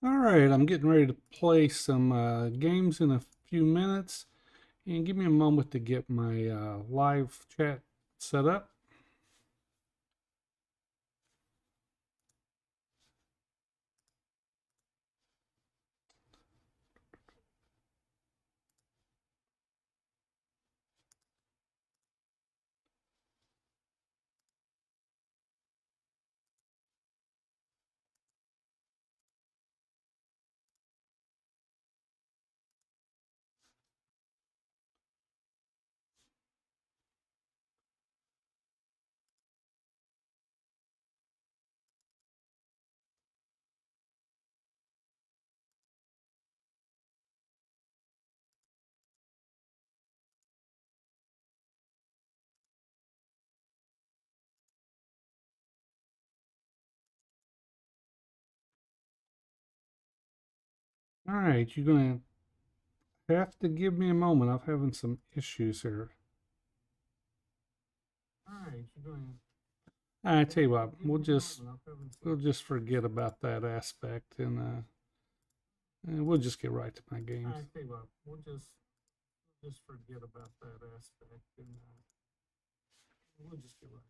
All right, I'm getting ready to play some games in a few minutes, and give me a moment to get my live chat set up. All right, you're gonna have to give me a moment. I'm having some issues here. All right, you're going. I tell you what, we'll just forget about that aspect, and we'll just get right to my games. I tell you what, we'll just forget about that aspect, and we'll just get right.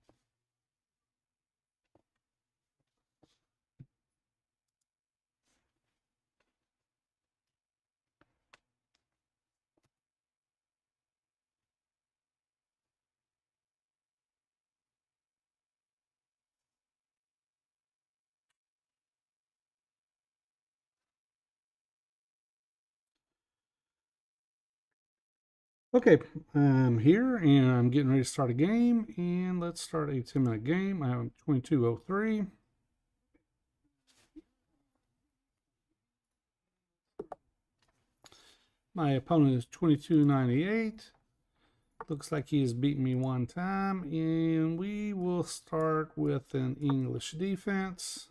Okay, I'm here and I'm getting ready to start a game. And let's start a 10-minute game. I have 22:03. My opponent is 22.98. Looks like he has beaten me one time. And we will start with an English defense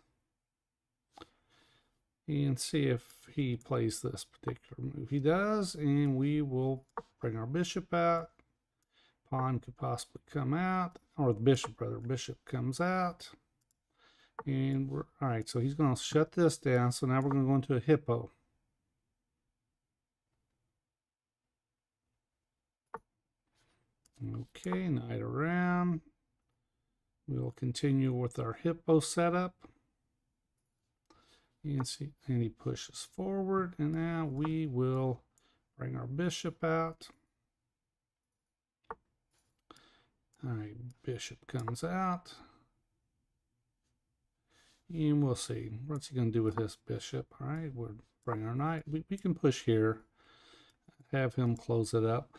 and see if he plays this particular move. He does, and we will bring our bishop out. Pawn could possibly come out, or the bishop, rather. Bishop comes out. And we're all right, so he's going to shut this down. So now we're going to go into a hippo. Okay, knight around. We'll continue with our hippo setup. And see, and he pushes forward, and now we will bring our bishop out. All right, bishop comes out. And we'll see. What's he going to do with this bishop? All right, we'll bring our knight. We can push here, have him close it up.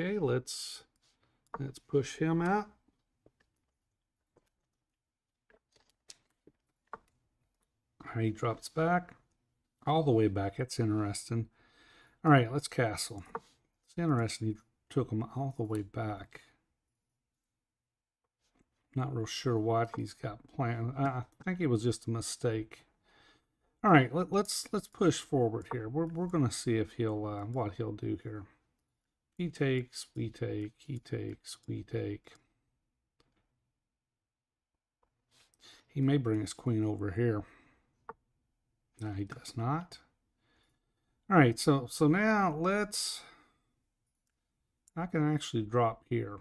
Okay, let's push him out. All right, he drops back. All the way back. That's interesting. All right, let's castle. It's interesting he took him all the way back. Not real sure what he's got planned. I think it was just a mistake. All right, let's push forward here. We're gonna see if he'll what he'll do here. He takes, we take, he takes, we take. He may bring his queen over here. No, he does not. All right, so now I can actually drop here.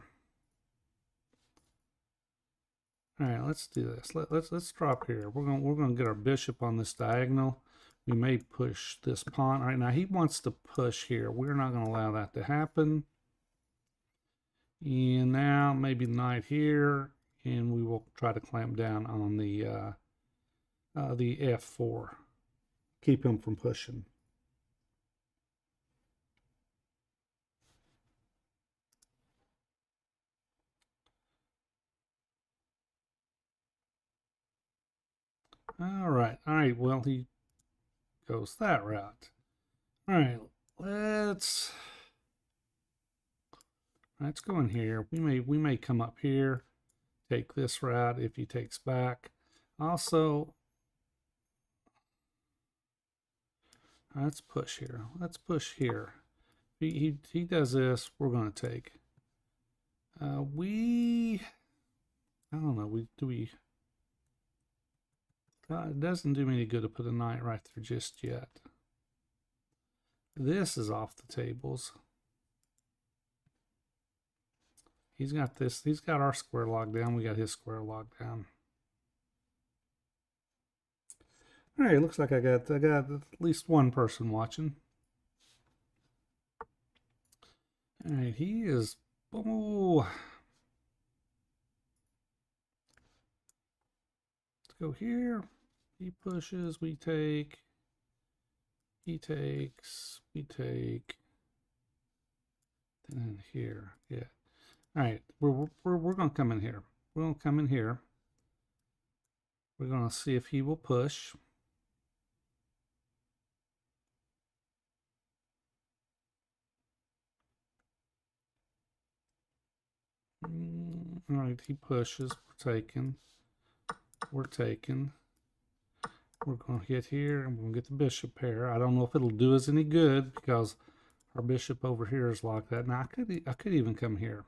All right, let's do this. Let's drop here. We're gonna get our bishop on this diagonal. We may push this pawn. All right, now he wants to push here. We're not gonna allow that to happen. And now maybe knight here, and we will try to clamp down on the f4. Keep him from pushing. All right. Well, he goes that route. All right, let's go in here. We may come up here, take this route if he takes back. Also, let's push here. Let's push here. He does this, we're going to take. I don't know. It doesn't do me any good to put a knight right there just yet. This is off the tables. He's got this. He's got our square locked down. We got his square locked down. All right, looks like I got at least one person watching. All right, he is. Oh, let's go here. He pushes. We take. He takes. We take. And here, yeah. All right, we're gonna come in here. We're gonna come in here. We're gonna see if he will push. All right, he pushes. We're taking. We're taking. We're going to hit here, and we're going to get the bishop pair. I don't know if it'll do us any good because our bishop over here is like that. Now I could even come here.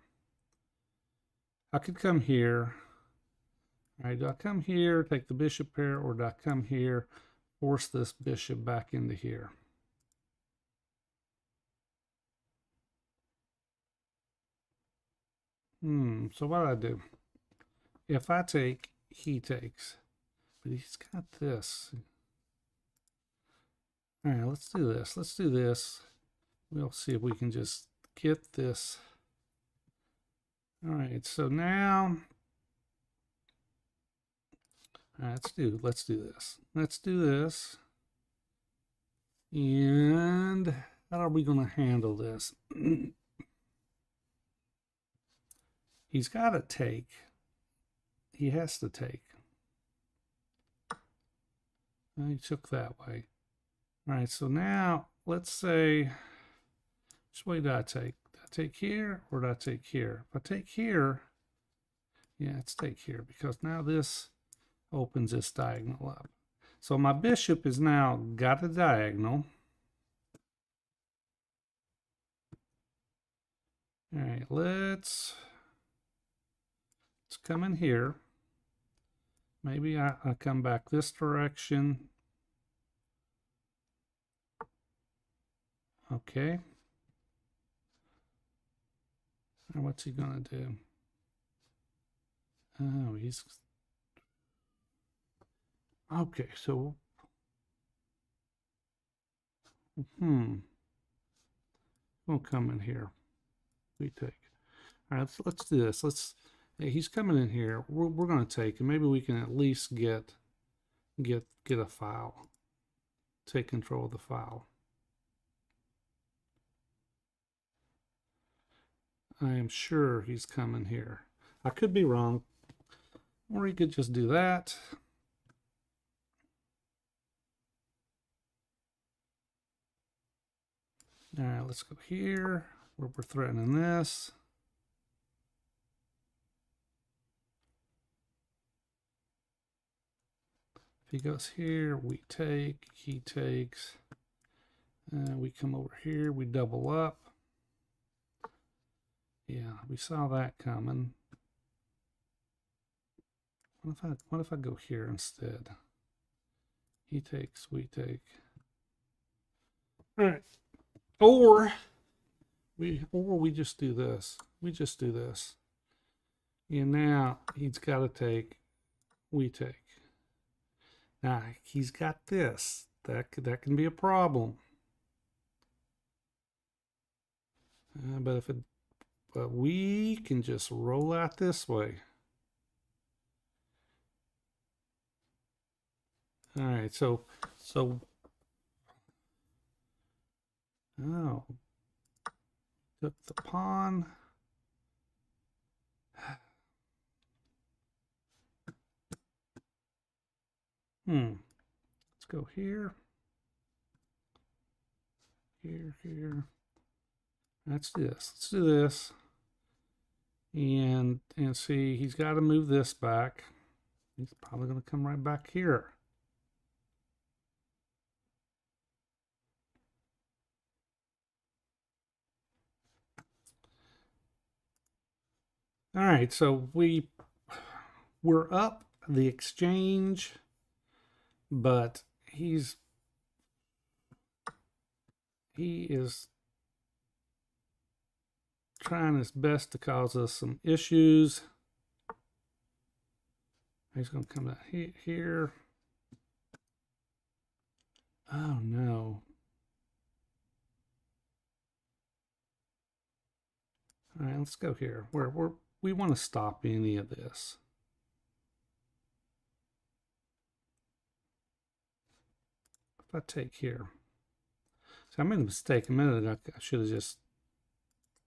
I could come here. All right, do I come here, take the bishop pair, or do I come here, force this bishop back into here? So what do I do? If I take, he takes. But he's got this. All right, let's do this. Let's do this. We'll see if we can just get this. All right, so now, all right, let's do this. Let's do this. And how are we going to handle this? He's got to take. He has to take. He took that way. All right, so now let's say, which way do I take? Do I take here or do I take here? If I take here, yeah, let's take here because now this opens this diagonal up. So my bishop is now got a diagonal. All right, let's come in here. Maybe I come back this direction. Okay. Now what's he gonna do? Oh, he's okay. So, we'll come in here. We take. All right, let's do this. He's coming in here. We're gonna take, and maybe we can at least get a file. Take control of the file. I am sure he's coming here. I could be wrong, or he could just do that. All right, let's go here where we're threatening this. If he goes here, we take, he takes. We come over here, we double up. Yeah, we saw that coming. What if I go here instead? He takes, we take. All right. Or we just do this. We just do this. And now he's got to take, we take. Now he's got this. That can be a problem. But we can just roll out this way. All right, so oh, took the pawn. Let's go here. Here. Let's do this. Let's do this. And see, he's got to move this back. He's probably going to come right back here. All right, so we're up the exchange, but he is trying his best to cause us some issues. He's going to come down here. Oh no. All right, let's go here. We want to stop any of this. If I take here, so I made a mistake a minute ago. I should have just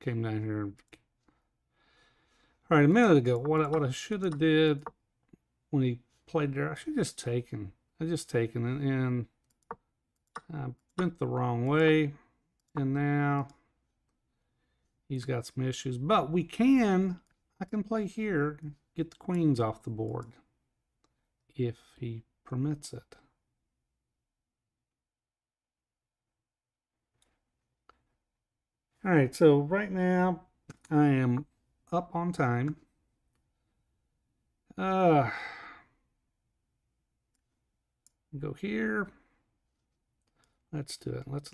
came down here. All right, a minute ago, what I should have did when he played there, I should have just taken. I just taken it and I went the wrong way, and now he's got some issues. But I can play here, get the queens off the board if he permits it. All right, so right now I am up on time. Go here. Let's do it. Let's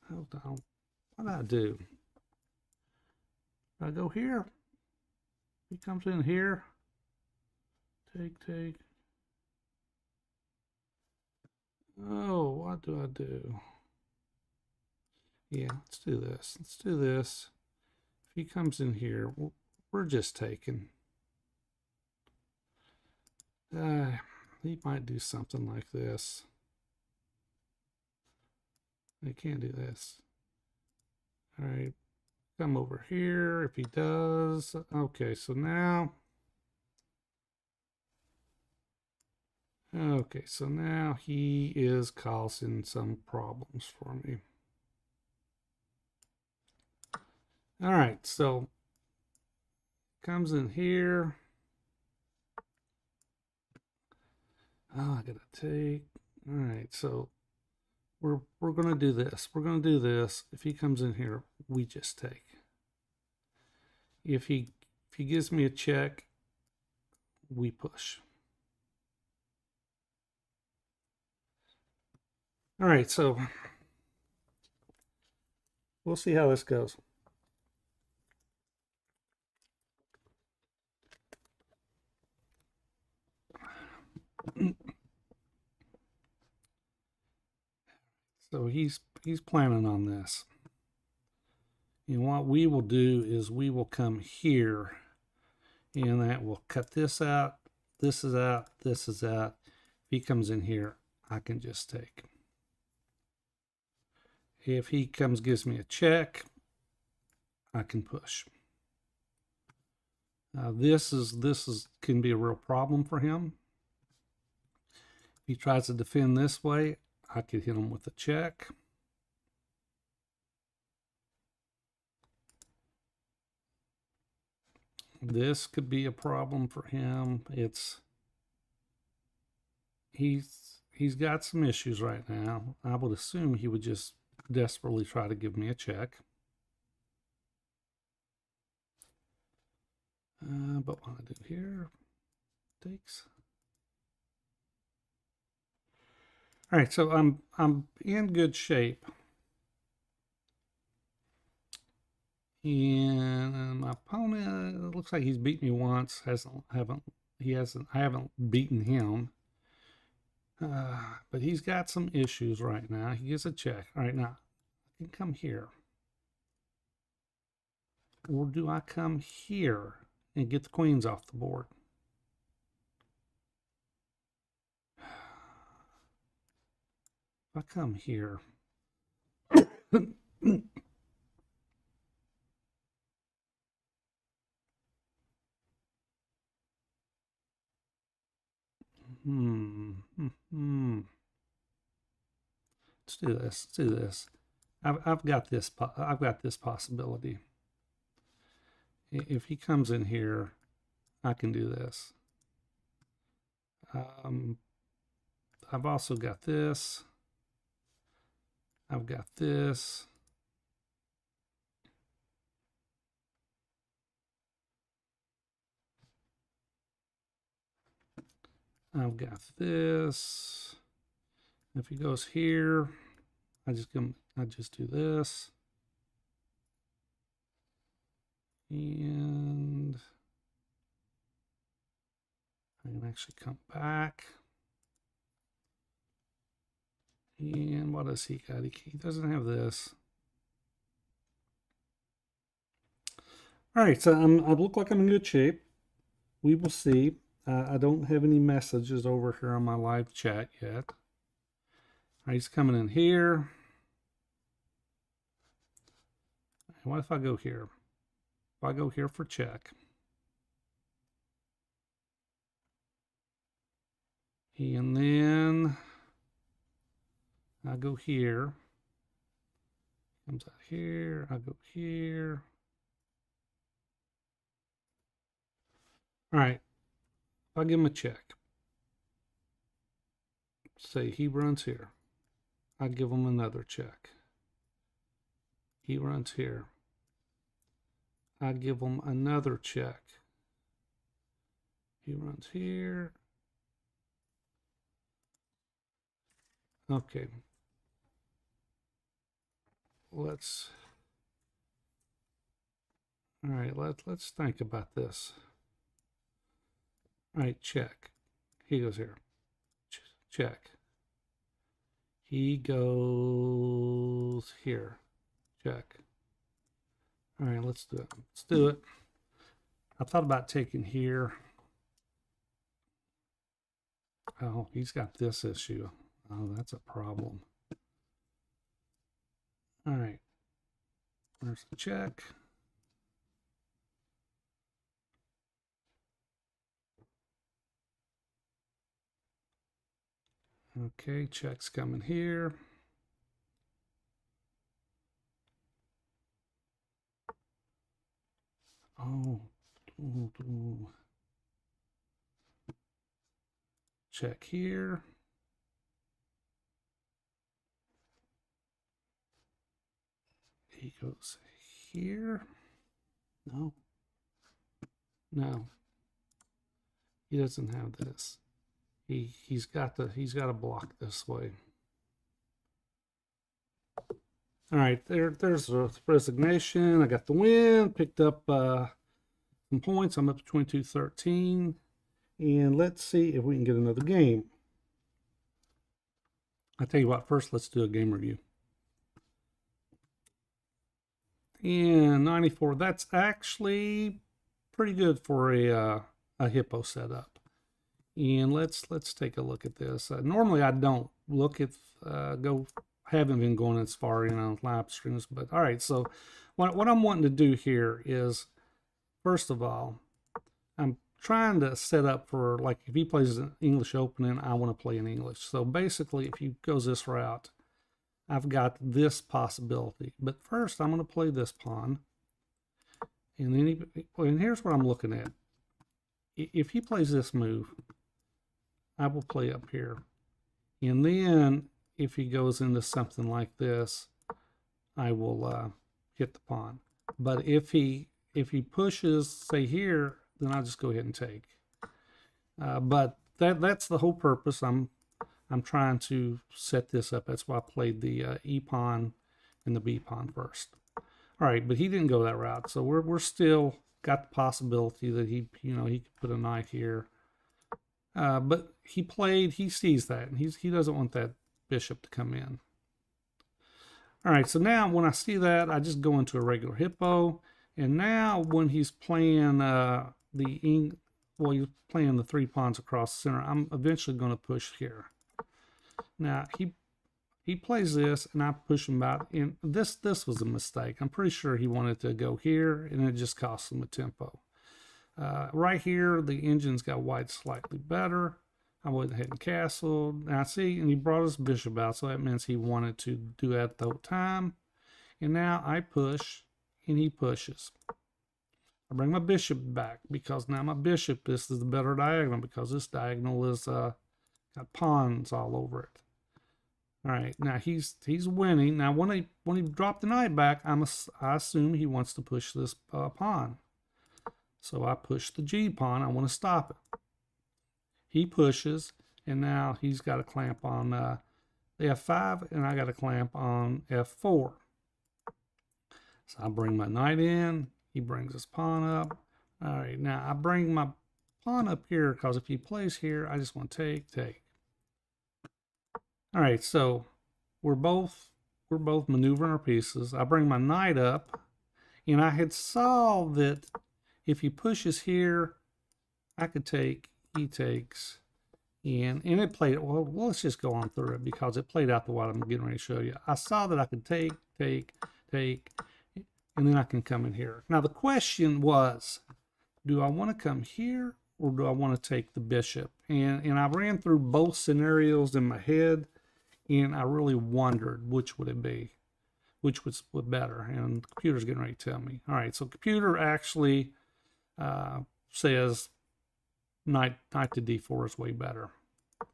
hold on. What do I do? I go here. He comes in here. Take. Oh, what do I do? Yeah, let's do this. Let's do this. If he comes in here, we're just taking. He might do something like this. He can't do this. All right, come over here. If he does, okay, so now. Okay, so now he is causing some problems for me. All right, so comes in here. Oh, I gotta take. All right, so we're gonna do this. We're gonna do this. If he comes in here, we just take. If he gives me a check, we push. All right, so we'll see how this goes. So he's planning on this. And what we will do is we will come here, and that will cut this out. This is out. This is out. If he comes in here, I can just take. If he comes, gives me a check, I can push. This can be a real problem for him. If he tries to defend this way, I could hit him with a check. This could be a problem for him. He's got some issues right now. I would assume he would just desperately try to give me a check. But what I do here, takes. All right, so I'm in good shape. And my opponent, it looks like he's beat me once. I haven't beaten him. But he's got some issues right now. He gets a check. All right, now I can come here. Or do I come here and get the queens off the board? If I come here. Let's do this. Let's do this. I've got this. I've got this possibility. If he comes in here, I can do this. I've also got this. I've got this. I've got this. If he goes here, I just do this. And I can actually come back. And what does he got? He doesn't have this. All right, so I look like I'm in good shape. We will see. I don't have any messages over here on my live chat yet. All right, he's coming in here. What if I go here? If I go here for check. And then I go here. Comes out here. I go here. All right. If I give him a check, say he runs here, I give him another check. He runs here. I give him another check. He runs here. Okay. All right, let's think about this. All right, check. He goes here. Check. He goes here. Check. All right, let's do it. Let's do it. I thought about taking here. Oh, he's got this issue. Oh, that's a problem. All right. There's the check. Okay, check's coming here. Oh. Check here. He goes here. No. No. He doesn't have this. He's got to block this way. All right, there's a resignation. I got the win, picked up some points. I'm up to 22-13. And let's see if we can get another game. I'll tell you what, first let's do a game review. And 94, that's actually pretty good for a hippo setup. And let's take a look at this. Normally I don't look at haven't been going as far in live streams, but all right. So what I'm wanting to do here is, first of all, I'm trying to set up for, like, if he plays an English opening, I want to play in English. So basically, if he goes this route, I've got this possibility. But first, I'm going to play this pawn. And then and here's what I'm looking at. If he plays this move, I will play up here. And then if he goes into something like this, I will hit the pawn. But if he pushes, say here, then I'll just go ahead and take. But that's the whole purpose. I'm trying to set this up. That's why I played the E pawn and the B pawn first. All right, but he didn't go that route, so we're still got the possibility that he could put a knight here. But he sees that, and he doesn't want that bishop to come in. All right, so now when I see that, I just go into a regular hippo, and now when he's playing he's playing the 3 pawns across the center, I'm eventually going to push here. Now he plays this, and I push him out. And this was a mistake. I'm pretty sure he wanted to go here, and it just cost him a tempo. Right here, the engine's got white slightly better. I went ahead and castled. Now see, and he brought his bishop out, so that means he wanted to do that the whole time. And now I push, and he pushes. I bring my bishop back, because now my bishop, this is the better diagonal, because this diagonal is got pawns all over it. All right, now he's winning. Now when he dropped the knight back, I assume he wants to push this pawn. So I push the G pawn. I want to stop it. He pushes, and now he's got a clamp on F5, and I got a clamp on F4. So I bring my knight in. He brings his pawn up. All right, now I bring my pawn up here because if he plays here, I just want to take. All right, so we're both maneuvering our pieces. I bring my knight up, and I had saw that if he pushes here, I could take. He takes, and it played. Well, let's just go on through it because it played out the way I'm getting ready to show you. I saw that I could take, and then I can come in here. Now the question was, do I want to come here or do I want to take the bishop? And I ran through both scenarios in my head, and I really wondered which would it be, which was better. And the computer's getting ready to tell me. All right, so computer actually says knight to d4 is way better. All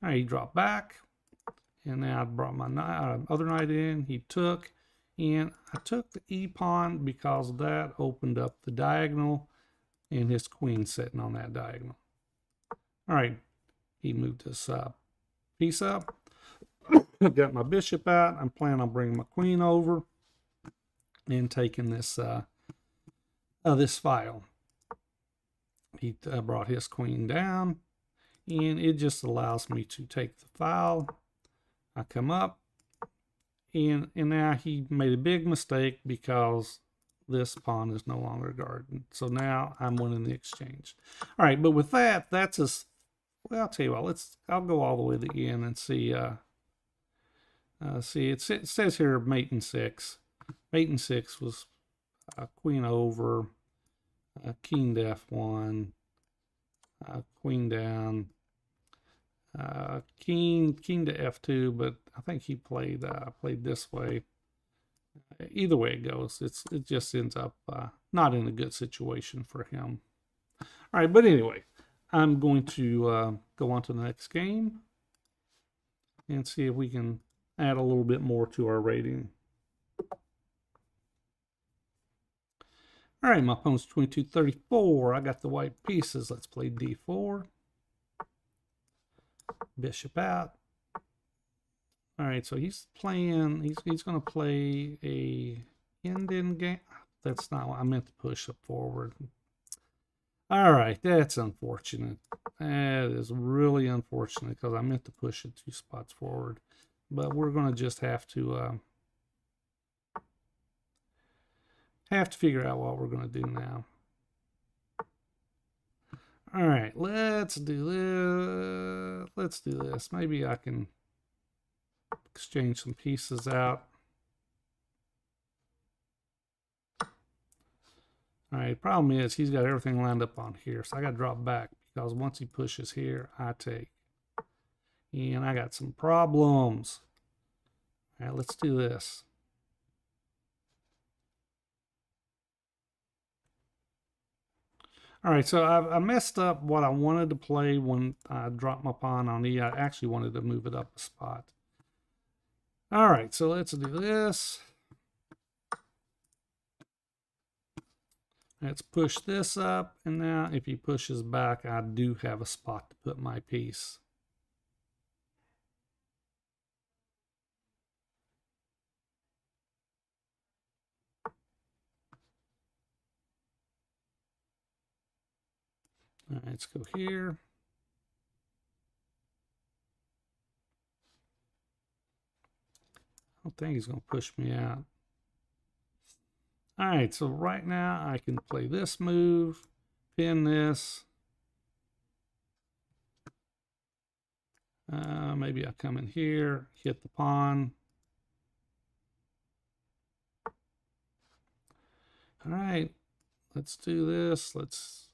right, he dropped back, and now I brought my other knight in. He took, and I took the e-pawn because that opened up the diagonal, and his queen sitting on that diagonal. All right, he moved his piece up. Got my bishop out. I'm planning on bringing my queen over and taking this this file. He brought his queen down, and it just allows me to take the file. I come up, and now he made a big mistake because this pawn is no longer guarded. So now I'm winning the exchange. All right, but with that, that's as well. I'll tell you what. I'll go all the way to the end and see. See, it says here mate in 6. Mate in 6 was queen over, king to f1, queen down, king to f2. But I think he played this way. Either way it goes, it just ends up not in a good situation for him. All right, but anyway, I'm going to go on to the next game and see if we can add a little bit more to our rating. All right, my opponent's 22-34. I got the white pieces. Let's play d4. Bishop out. All right, so he's playing. He's going to play a end game. That's not what I meant to push up forward. All right, that's unfortunate. That is really unfortunate because I meant to push it 2 spots forward. But we're going to just have to figure out what we're going to do now. All right, let's do this. Let's do this. Maybe I can exchange some pieces out. All right, problem is he's got everything lined up on here, so I got to drop back because once he pushes here, I take. And I got some problems. All right, let's do this. All right, so I messed up what I wanted to play when I dropped my pawn on E. I actually wanted to move it up a spot. All right, so let's do this. Let's push this up, and now if he pushes back, I do have a spot to put my piece. All right, let's go here. I don't think he's going to push me out. All right, so right now I can play this move, pin this. Maybe I come in here, hit the pawn. All right, let's do this. Let's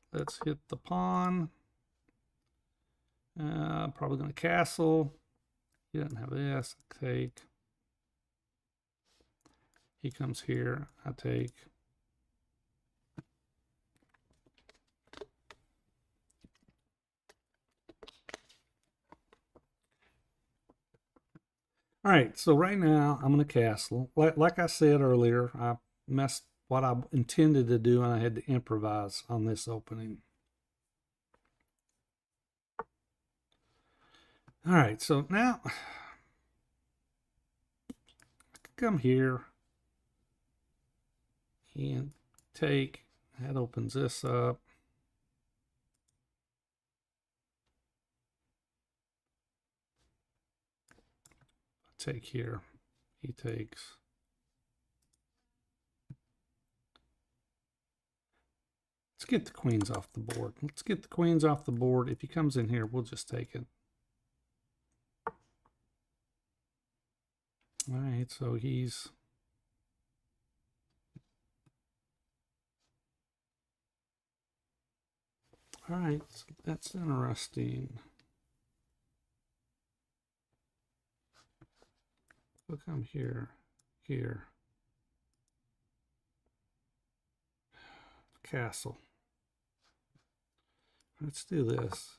hit the pawn. Probably going to castle. He doesn't have this. I take. He comes here. I take. All right, so right now I'm going to castle. Like I said earlier, I messed what I intended to do, and I had to improvise on this opening. All right, so now I can come here and take, that opens this up. Take here, he takes. Let's get the queens off the board. Let's get the queens off the board. If he comes in here, we'll just take it. All right, so he's... All right, so that's interesting. We'll come here, here. Castle. Let's do this.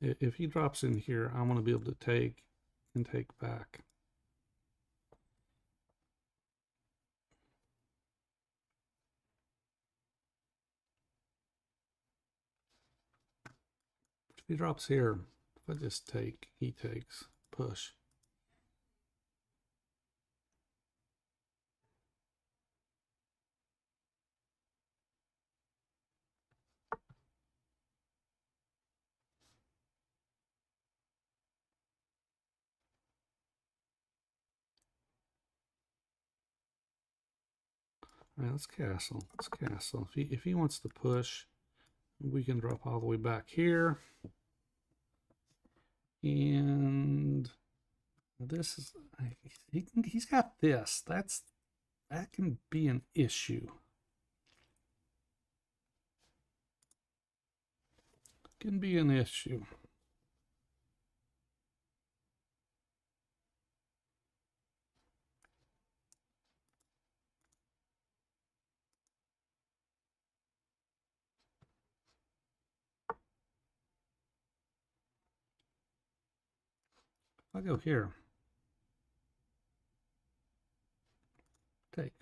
If he drops in here, I want to be able to take and take back. If he drops here, if I just take, he takes, push. All right, let's castle. Let's castle. If he wants to push, we can drop all the way back here. And this is, he's got this. That can be an issue. Can be an issue. I'll go here. Take.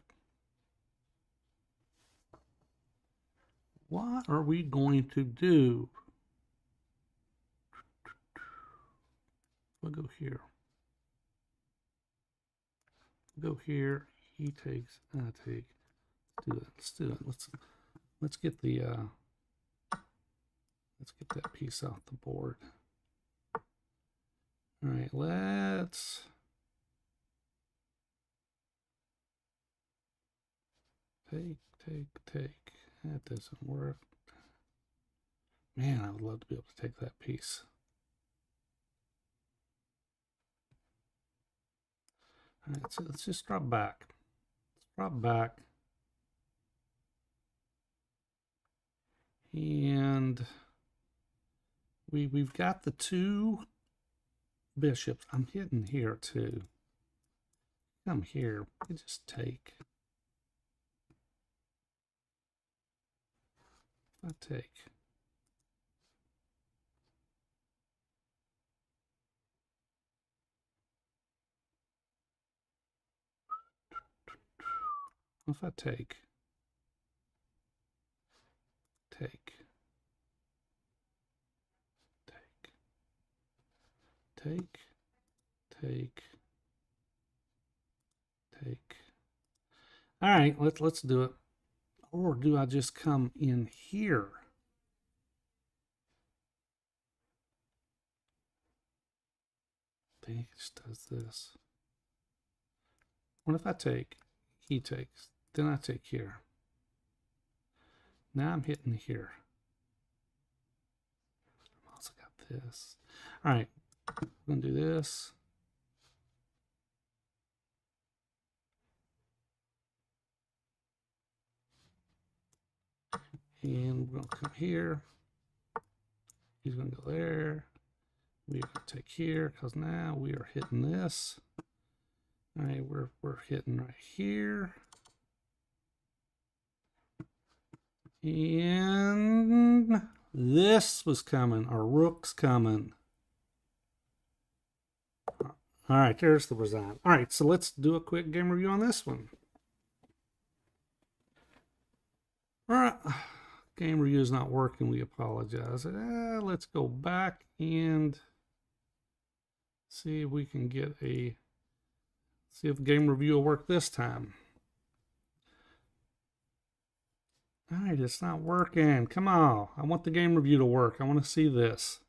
What are we going to do? We'll go here. Go here. He takes. I take. Let's do it. Let's do it. Let's get the. Let's get that piece off the board. All right. Let's. Take. That doesn't work. Man, I would love to be able to take that piece. All right, so let's just drop back. Let's drop back. And we've got the two bishops. I'm hitting here too. Come here. We just take. I take. If I take. Take. All right, let's do it. Or do I just come in here? I think it just does this. What if I take? He takes. Then I take here. Now I'm hitting here. I've also got this. All right, I'm going to do this. And we're going to come here. He's going to go there. We're going to take here because now we are hitting this. All right, we're hitting right here. And this was coming. Our rook's coming. All right, there's the result. All right, so let's do a quick game review on this one. All right, game review is not working. We apologize. Let's go back and See if we can get a, see if the game review will work this time. All right, it's not working. Come on. I want the game review to work. I want to see this.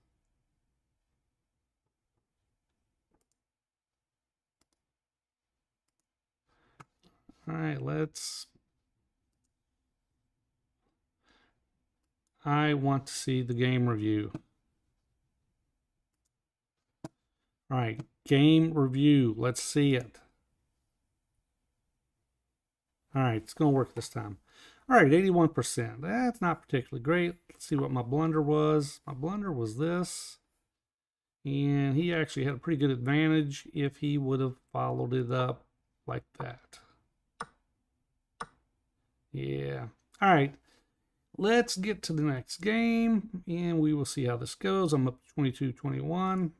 All right, I want to see the game review. All right, game review. Let's see it. All right, it's going to work this time. All right, 81%. That's not particularly great. Let's see what my blunder was. My blunder was this. And he actually had a pretty good advantage if he would have followed it up like that. Yeah. All right. Let's get to the next game, and we will see how this goes. I'm up 22-21.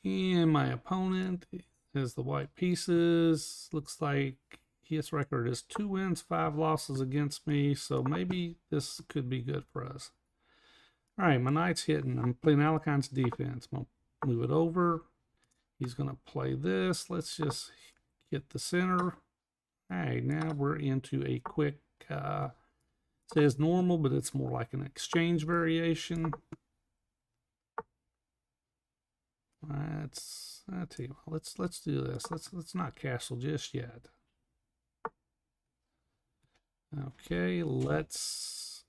And my opponent has the white pieces. Looks like his record is 2 wins, 5 losses against me, so maybe this could be good for us. All right, my knight's hitting. I'm playing Alecon's defense. I'm going to move it over. He's going to play this. Let's just get the center. All right, now we're into a quick, says normal, but it's more like an exchange variation. I tell you what, let's do this. Let's not castle just yet. Okay, let's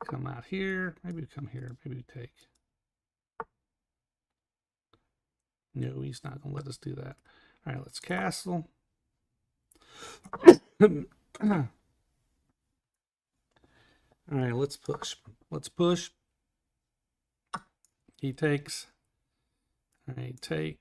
come out here. Maybe we come here. Maybe we take. No, he's not going to let us do that. All right, let's castle. All right, let's push. Let's push. He takes. All right, take.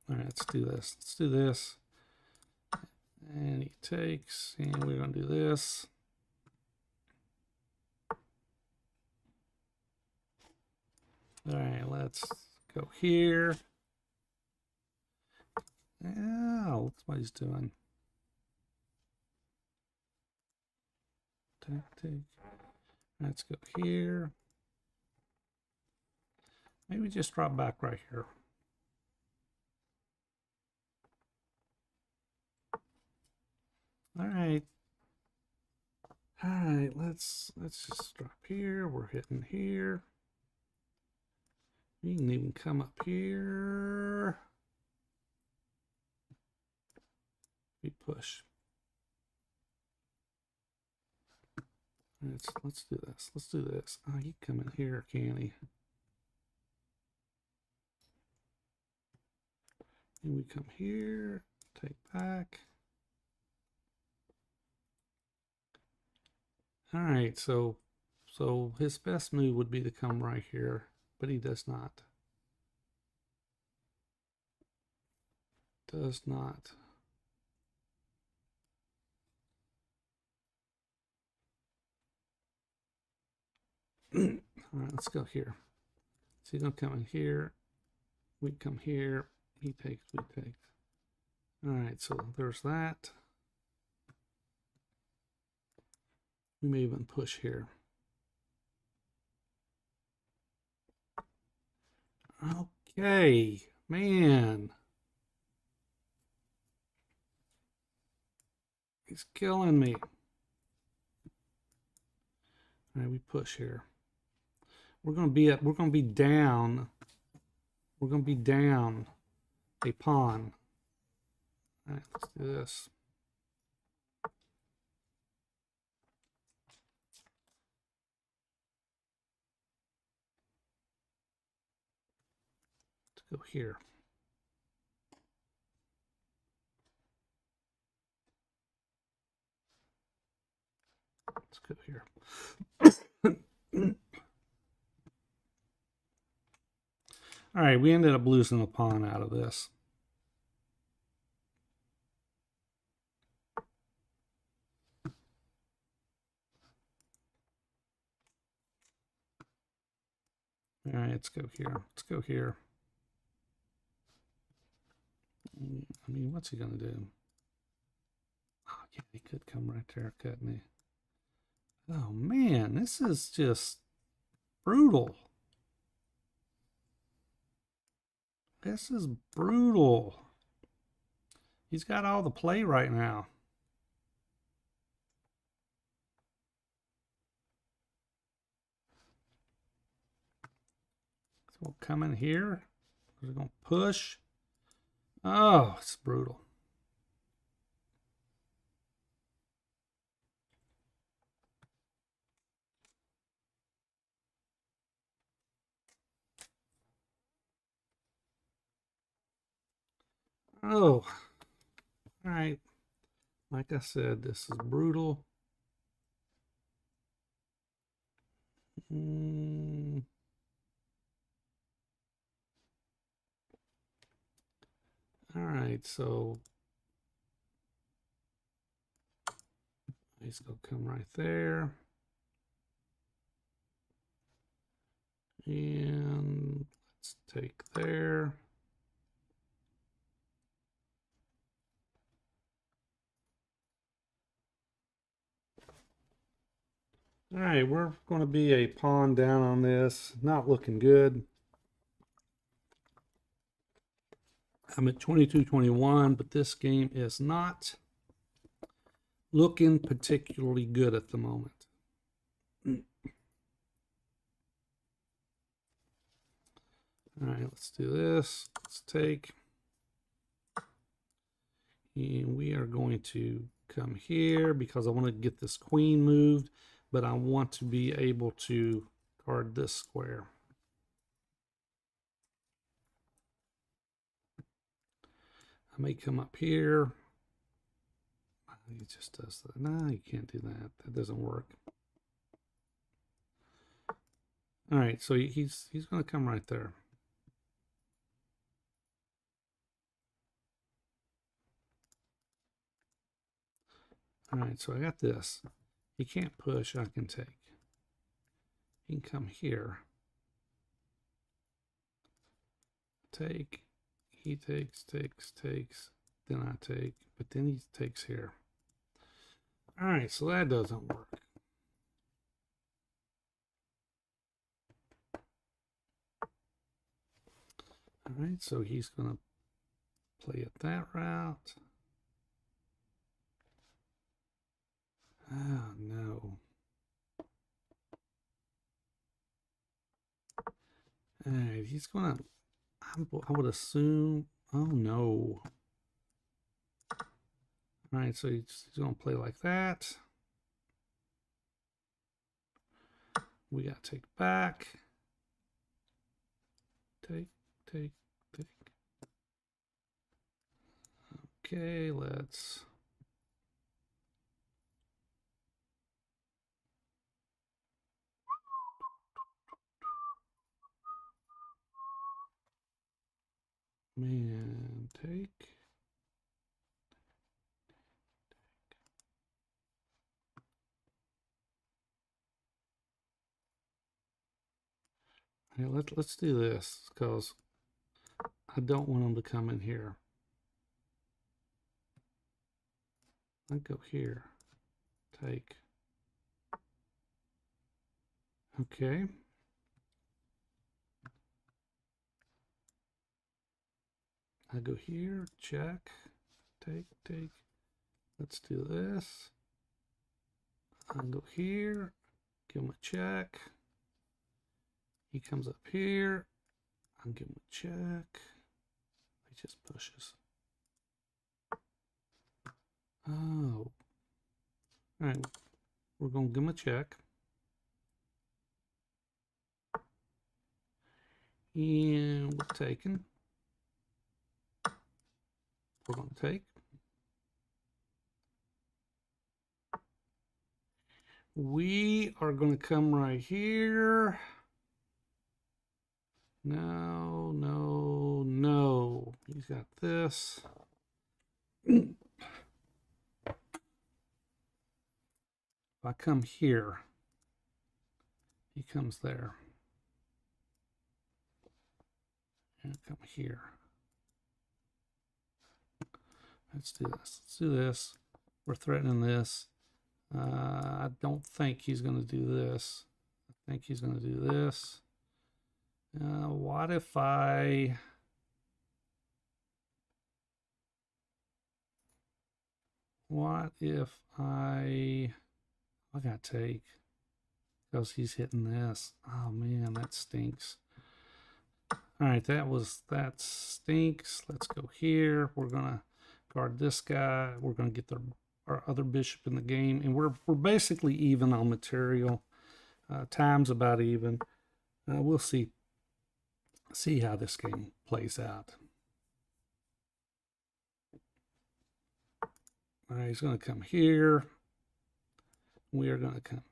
All right, let's do this. Let's do this. And he takes, and we're going to do this. All right, let's go here. Oh, look what he's doing. Take. Let's go here. Maybe just drop back right here. All right. All right, let's just drop here. We're hitting here. You can even come up here. We push. Let's do this. Let's do this. Oh, he can come in here, can he? And we come here, take back. All right, so his best move would be to come right here, but he does not. Does not. All right, let's go here. So he's gonna come in here. We come here. He takes, we take. All right, so there's that. We may even push here. Okay, man. He's killing me. All right, we push here. We're gonna be down. We're gonna be down a pawn. All right, let's do this. Let's go here. Let's go here. All right, we ended up losing a pawn out of this. All right, let's go here. Let's go here. I mean, what's he going to do? Oh, yeah, he could come right there, couldn't he? Oh, man, this is just brutal. This is brutal. He's got all the play right now. So we'll come in here. We're going to push. Oh, it's brutal. Oh, all right. Like I said, this is brutal. All right, so he's gonna come right there. And let's take there. All right, we're going to be a pawn down on this. Not looking good. I'm at 22-21, but this game is not looking particularly good at the moment. All right, let's do this. Let's take. And we are going to come here because I want to get this queen moved, but I want to be able to guard this square. I may come up here. He just does that. No, you can't do that. That doesn't work. All right, so he's going to come right there. All right, so I got this. He can't push, I can take. He can come here. Take. He takes, then I take, but then he takes here. All right, so that doesn't work. All right, so he's going to play it that route. Oh, no. All right, he's going to, I would assume, oh, no. All right, so he's going to play like that. We got to take back. Take. Okay, let's. Man, take. Hey, let's do this because I don't want them to come in here. I go here. Take. Okay. I go here, check, take. Let's do this. I go here, give him a check. He comes up here. I'll give him a check. He just pushes. Oh. All right. We're going to give him a check. And we're taking. We're going to take. We are going to come right here. No, no, no. He's got this. If I come here, he comes there. And come here. Let's do this. Let's do this. We're threatening this. I don't think he's going to do this. I think he's going to do this. What if I... What if I got to take... Because he's hitting this. Oh man, that stinks. All right, that stinks. Let's go here. We're gonna guard this guy. We're gonna get our other bishop in the game, and we're basically even on material. Time's about even. We'll see how this game plays out. All right, he's gonna come here. We are gonna come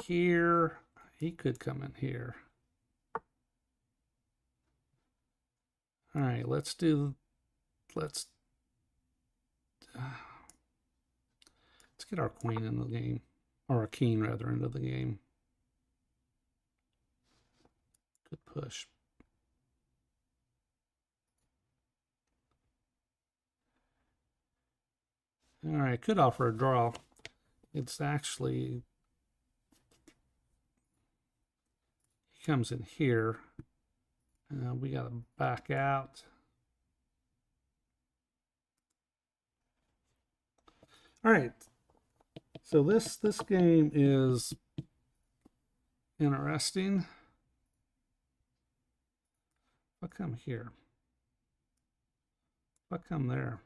here. He could come in here. All right, let's get our queen in the game, or our king rather, into the game. Good push. All right, could offer a draw. It's actually, he comes in here. We got to back out. All right. So this game is interesting. If I come here, if I come there,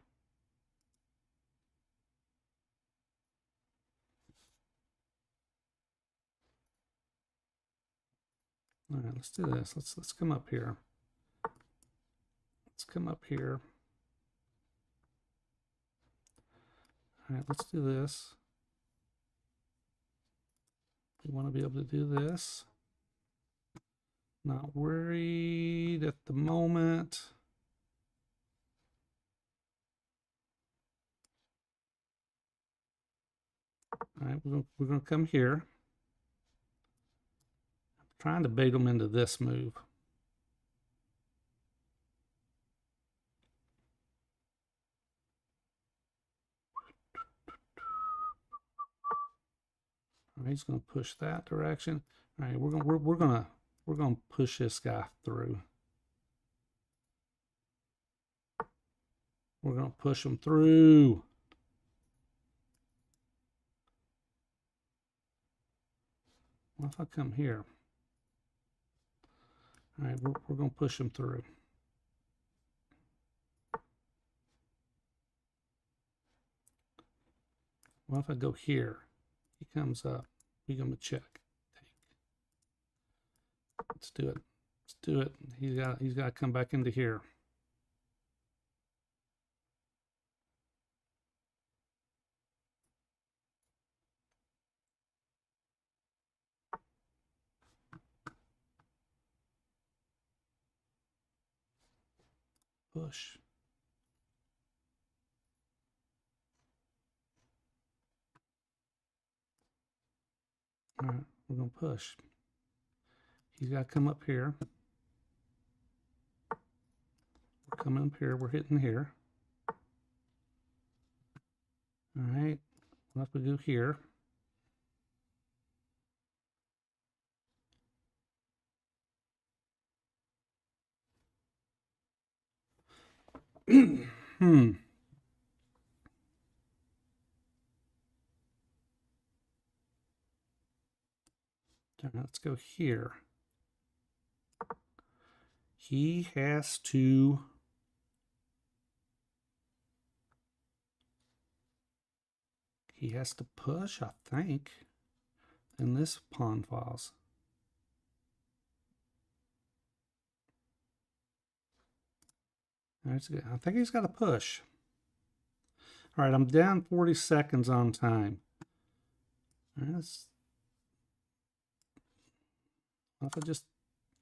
all right, let's do this. Let's come up here. Let's come up here. All right, let's do this. We want to be able to do this. Not worried at the moment. All right, we're going to come here. I'm trying to bait them into this move. All right, he's going to push that direction. All right, we're going to push this guy through. We're going to push him through. What if I come here? All right, we're going to push him through. What if I go here? He comes up. We give him a check. Take. Let's do it. Let's do it. He's got to come back into here. Push. All right, we're going to push. He's got to come up here. We're coming up here. We're hitting here. All right. What if we go here? Let's go here. He has to push, I think, and this pawn falls. That's good. I think he's got to push. All right, I'm down 40 seconds on time. That's, if I just,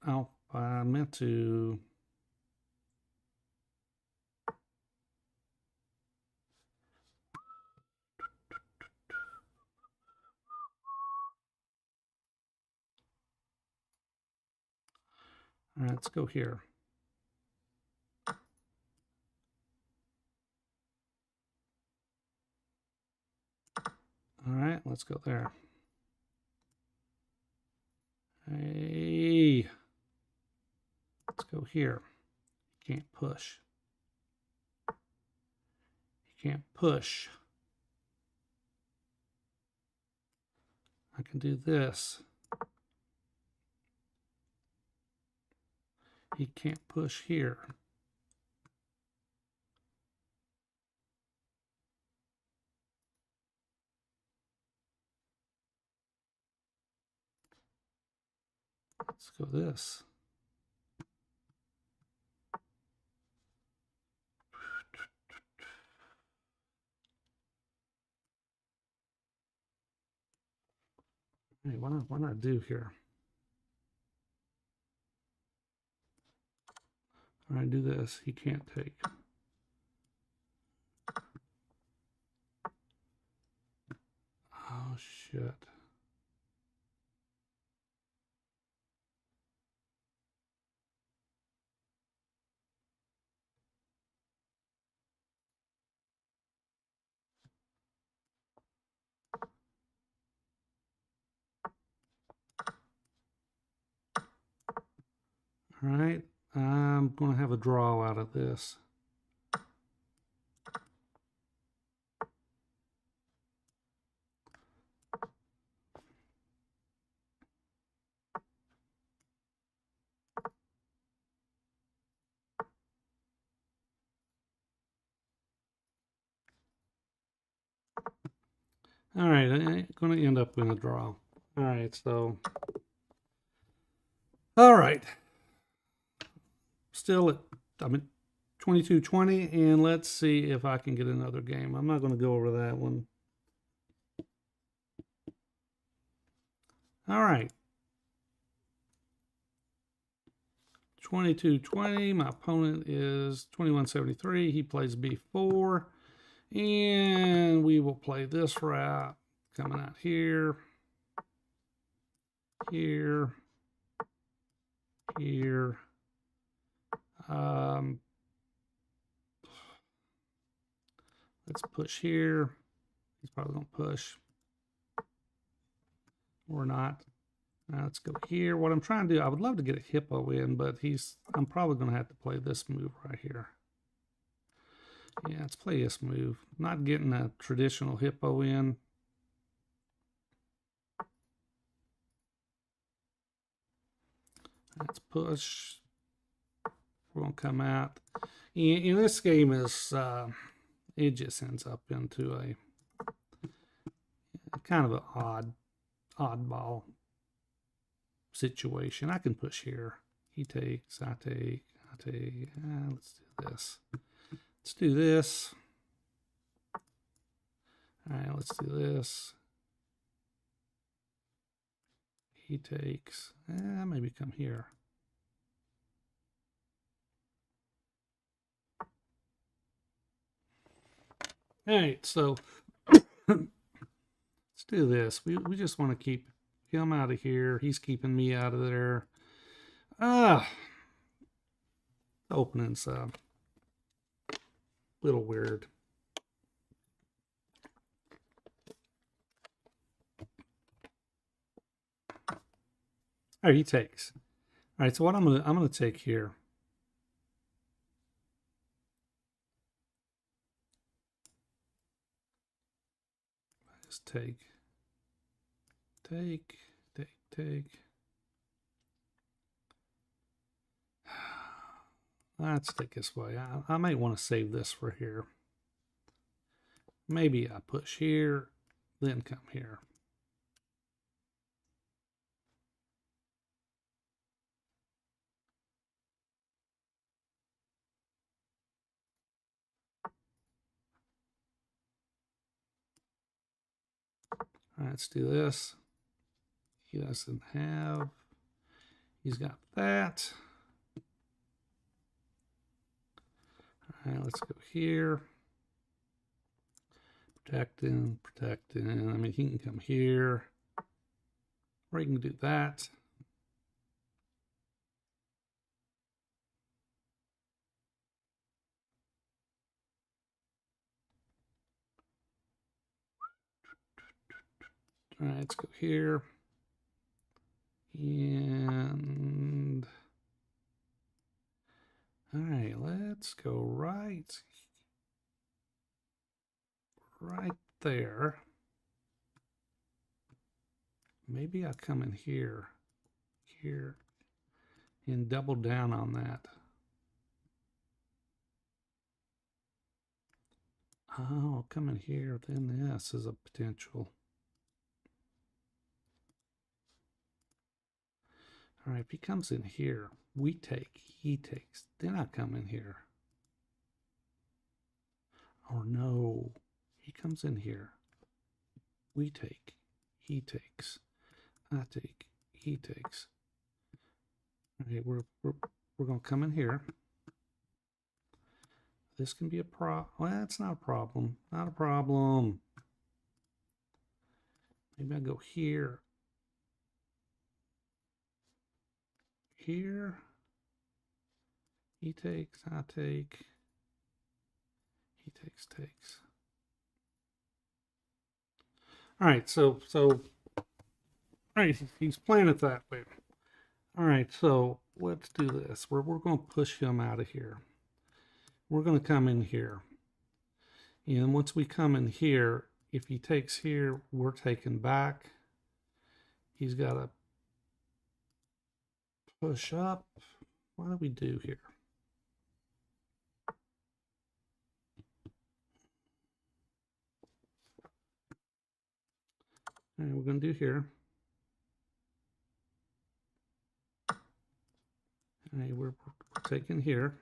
oh, I meant to. All right, let's go here. All right, let's go there. Hey, let's go here. Can't push. You can't push. I can do this. He can't push here. Let's go this. Hey, why not do here? All right, do this. He can't take. Oh, shit. All right, I'm going to have a draw out of this. All right, I'm going to end up in a draw. All right, so. All right. Still at, I'm at 22-20, and let's see if I can get another game. I'm not going to go over that one. All right. 22-20. My opponent is 21-73. He plays B4. And we will play this route. Coming out here. Here. Here. Let's push here. He's probably going to push. Or not. Now let's go here. What I'm trying to do, I would love to get a hippo in, but I'm probably going to have to play this move right here. Yeah, let's play this move. Not getting a traditional hippo in. Let's push. We're going to come out. And this game is, it just ends up into a kind of an oddball situation. I can push here. He takes, I take. Let's do this. Let's do this. All right, let's do this. He takes. Maybe come here. All right, so let's do this. We just want to keep him out of here. He's keeping me out of there. Opening's a little weird. All right, he takes. All right, so what I'm gonna take here. Just take. Let's take this way. I might want to save this for here. Maybe I push here, then come here. All right, let's do this. He doesn't have. He's got that. All right, let's go here. Protecting. I mean, he can come here. Or he can do that. All right, let's go here. And all right, let's go right there. Maybe I'll come in here, and double down on that. Oh, come in here, then this is a potential. All right, if he comes in here, we take, he takes, then I come in here. Or no, he comes in here. We take, he takes, I take, he takes. Okay, we're gonna come in here. This can be a problem. Well, it's not a problem. Not a problem. Maybe I go here. Here. He takes, I take. He takes. All right, so all right, he's playing it that way. All right, so let's do this. We're going to push him out of here. We're going to come in here. And once we come in here, if he takes here, we're taking back. He's got to push up. What do we do here? All right, we're going to do here. All right, we're taking here.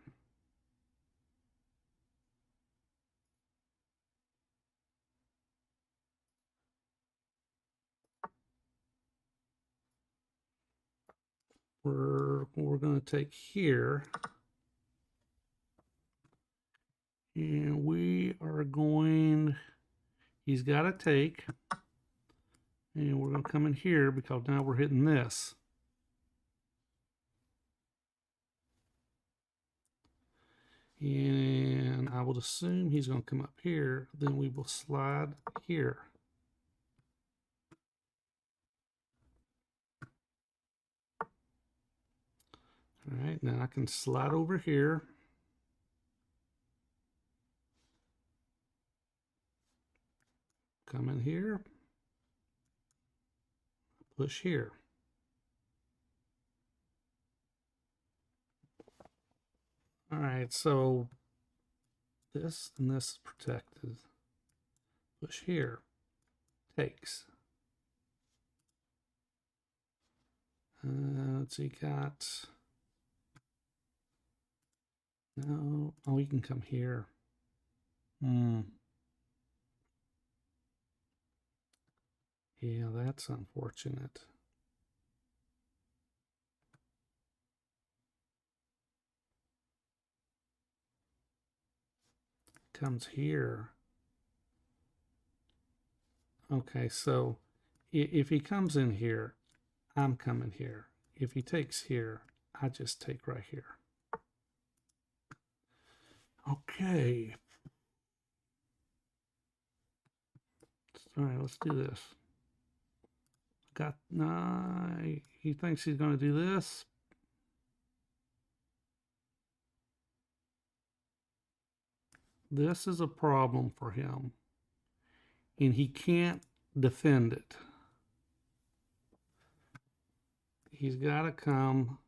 We're going to take here. And we are going, he's got to take. And we're going to come in here because now we're hitting this. And I will assume he's going to come up here. Then we will slide here. All right, now I can slide over here. Come in here. Push here. All right, so this and this is protected. Push here. Takes. Let's see, got... No. Oh, you can come here. Yeah, that's unfortunate. Comes here. Okay, so if he comes in here, I'm coming here. If he takes here, I just take right here. Okay. All right, let's do this. He thinks he's going to do this. This is a problem for him. And he can't defend it. He's got to come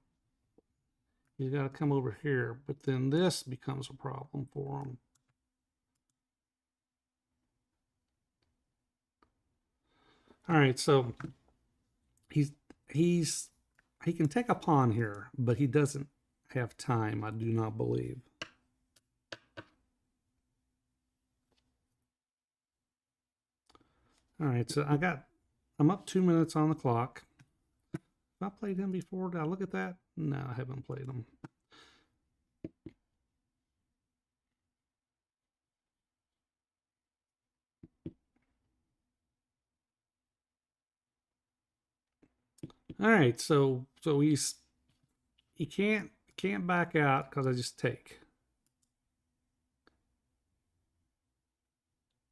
over here, but then this becomes a problem for him. All right, so he can take a pawn here, but he doesn't have time, I do not believe. All right, so I'm up 2 minutes on the clock. Have I played him before? Did I look at that? No, I haven't played him. All right, so he can't back out because I just take.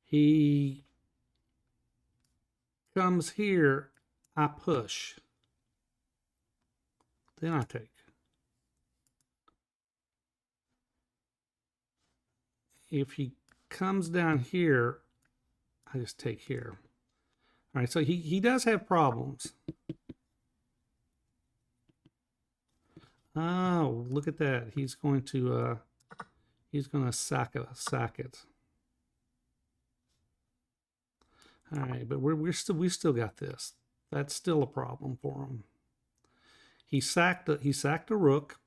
He comes here, I push. Then I take. If he comes down here, I just take here. All right, so he does have problems. Oh, look at that. He's going to sack it. All right, but we still got this. That's still a problem for him. He sacked a rook.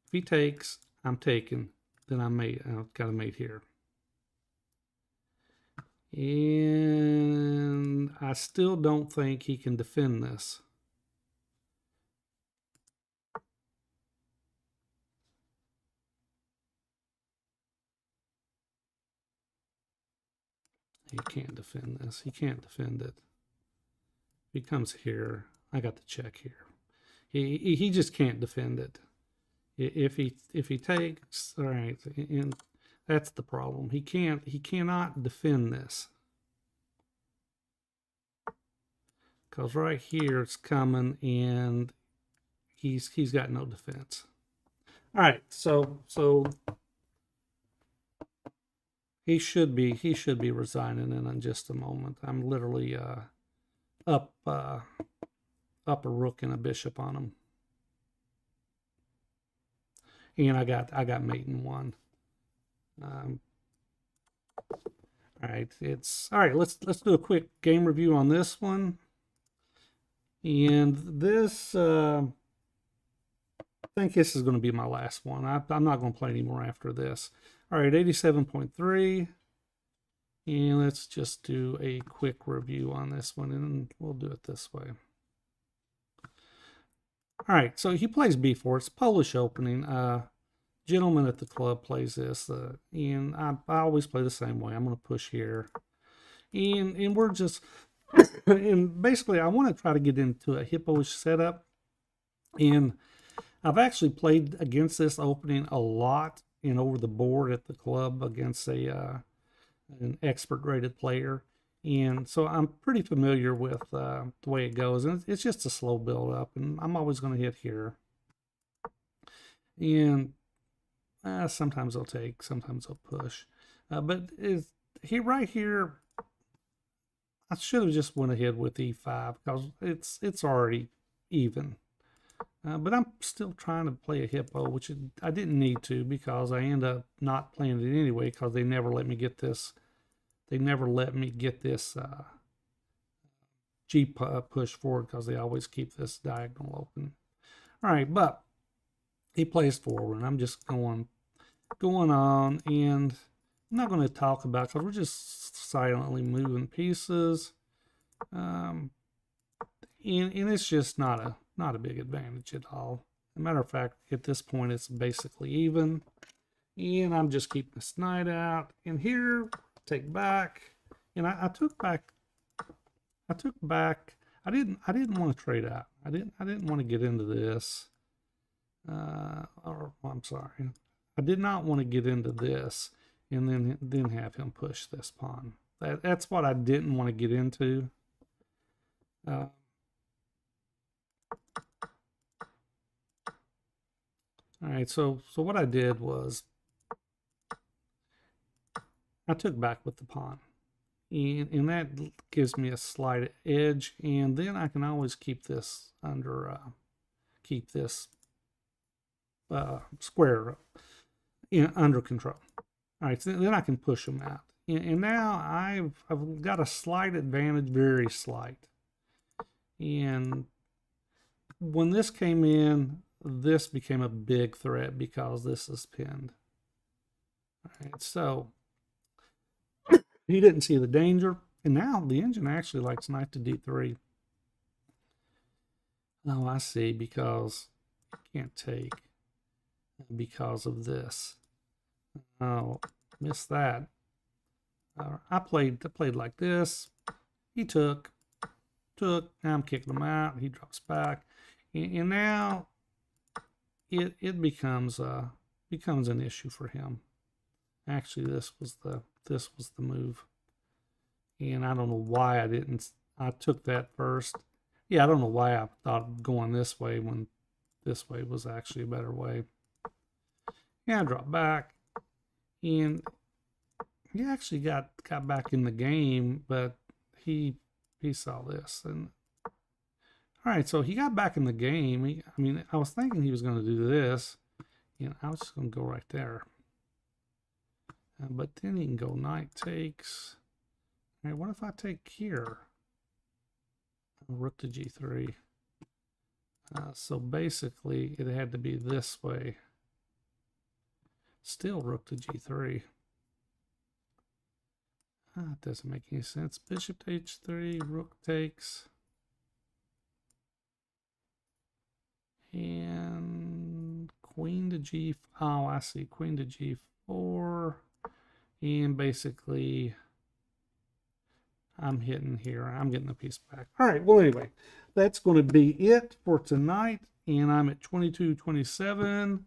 If he takes, I'm taking. Then I've got a mate here. And I still don't think he can defend this. He can't defend this. He can't defend it. If he comes here, I got the check here. He just can't defend it. If he takes, all right, and that's the problem. He cannot defend this. Because right here it's coming and he's got no defense. All right, so he should be resigning in just a moment. I'm literally up a rook and a bishop on him. And I got mate in one. All right, let's do a quick game review on this one. And this, I think this is going to be my last one. I'm not going to play anymore after this. All right, 87.3. And let's just do a quick review on this one, and we'll do it this way. All right, so he plays b4. It's Polish opening. Gentleman at the club plays this, and I always play the same way. I'm going to push here, and we're just, and basically I want to try to get into a hippo-ish setup, and I've actually played against this opening a lot and over the board at the club against an expert rated player, and so I'm pretty familiar with the way it goes, and it's just a slow build up, and I'm always going to hit here, and sometimes I'll take, sometimes I'll push, but right here I should have just went ahead with e5 because it's already even. But I'm still trying to play a hippo, which I didn't need to because I end up not playing it anyway because they never let me get this. They never let me get this G push forward because they always keep this diagonal open. All right, but he plays forward, and I'm just going on, and I'm not going to talk about because we're just silently moving pieces, and it's just not a big advantage at all. As a matter of fact, at this point, it's basically even, and I'm just keeping this knight out. And here, take back, and I took back. I didn't want to trade out. I didn't want to get into this. I'm sorry. I did not want to get into this and then have him push this pawn. That's what I didn't want to get into. All right, so what I did was I took back with the pawn, and that gives me a slight edge, and then I can always keep this under square under control. All right, so then I can push them out, and now I've got a slight advantage, very slight. And when this came in, this became a big threat because this is pinned. All right, so he didn't see the danger, and now the engine actually likes knight to d3. Oh, I see, because I can't take because of this. Oh, missed that. I played like this. He took. Now I'm kicking him out. He drops back, and now it becomes an issue for him. Actually, this was the move. And I don't know why I took that first. Yeah, I don't know why I thought going this way when this way was actually a better way. Yeah, I dropped back, and he actually got back in the game, but he saw this. And all right, so he got back in the game. I mean, I was thinking he was going to do this, and I was just going to go right there. But then he can go knight takes. All right, what if I take here? Rook to g3. So basically, it had to be this way. Still rook to g3. It doesn't make any sense. Bishop to h3, rook takes. And queen to g. Oh, I see. Queen to g4. And basically, I'm hitting here. I'm getting a piece back. All right. Well, anyway, that's going to be it for tonight. And I'm at 22-27.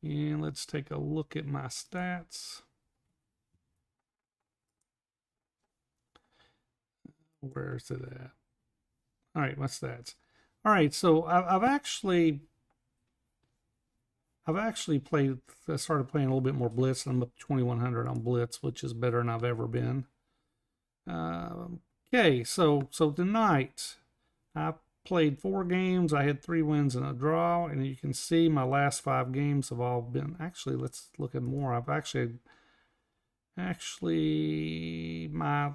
And let's take a look at my stats. Where's it at? All right, my stats. All right, so I've actually played. I started playing a little bit more Blitz. I'm up to 2100 on Blitz, which is better than I've ever been. Okay, so tonight I played 4 games. I had 3 wins and a draw, and you can see my last 5 games have all been. Actually, let's look at more. I've actually my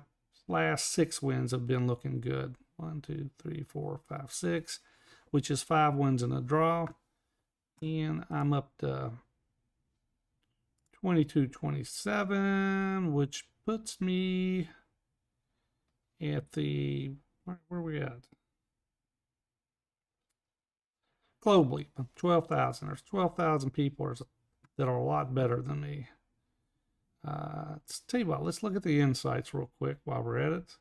last 6 wins have been looking good. 1, 2, 3, 4, 5, 6, which is 5 wins and a draw. And I'm up to 22-27, which puts me at the, where are we at? Globally, 12,000. There's 12,000 people that are a lot better than me. Let's tell you what, let's look at the insights real quick while we're at it.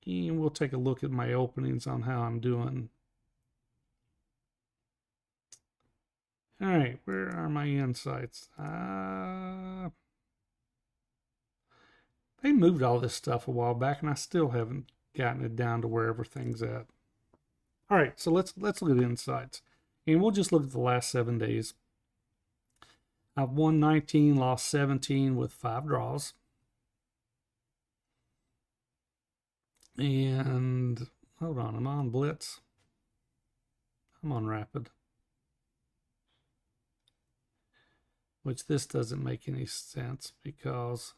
And we'll take a look at my openings on how I'm doing. All right, where are my insights? They moved all this stuff a while back, and I still haven't gotten it down to where everything's at. All right, so let's look at the insights. And we'll just look at the last 7 days. I've won 19, lost 17 with 5 draws. And hold on, I'm on Blitz. I'm on Rapid. Which this doesn't make any sense because,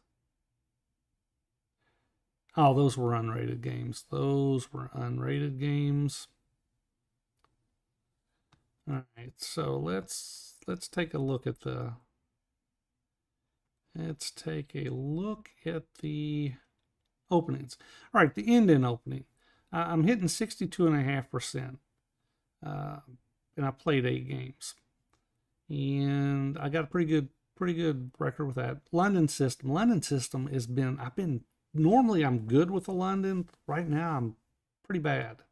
oh, those were unrated games. Those were unrated games. All right, so let's take a look at the openings. All right, the end opening. I'm hitting 62.5%, and I played 8 games, and I got a pretty good record with that. London system has been. Normally I'm good with the London. Right now I'm pretty bad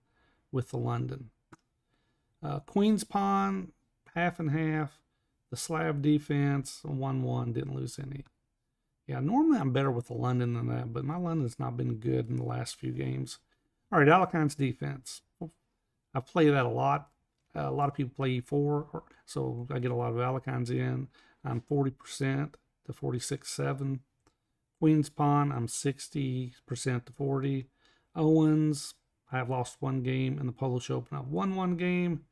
with the London. Queen's pawn, half and half. The slab defense, 1-1, didn't lose any. Yeah, normally I'm better with the London than that, but my London's not been good in the last few games. All right, Alekhein's defense. I play that a lot. A lot of people play E4, so I get a lot of Alekhein's in. I'm 40% to 46.7. Queen's pawn, I'm 60% to 40. Owens, I have lost 1 game. In the Polish Open, I've won 1 game.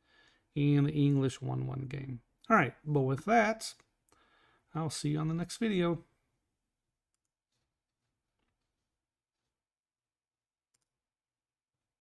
And the English won 1 game. All right, but with that, I'll see you on the next video.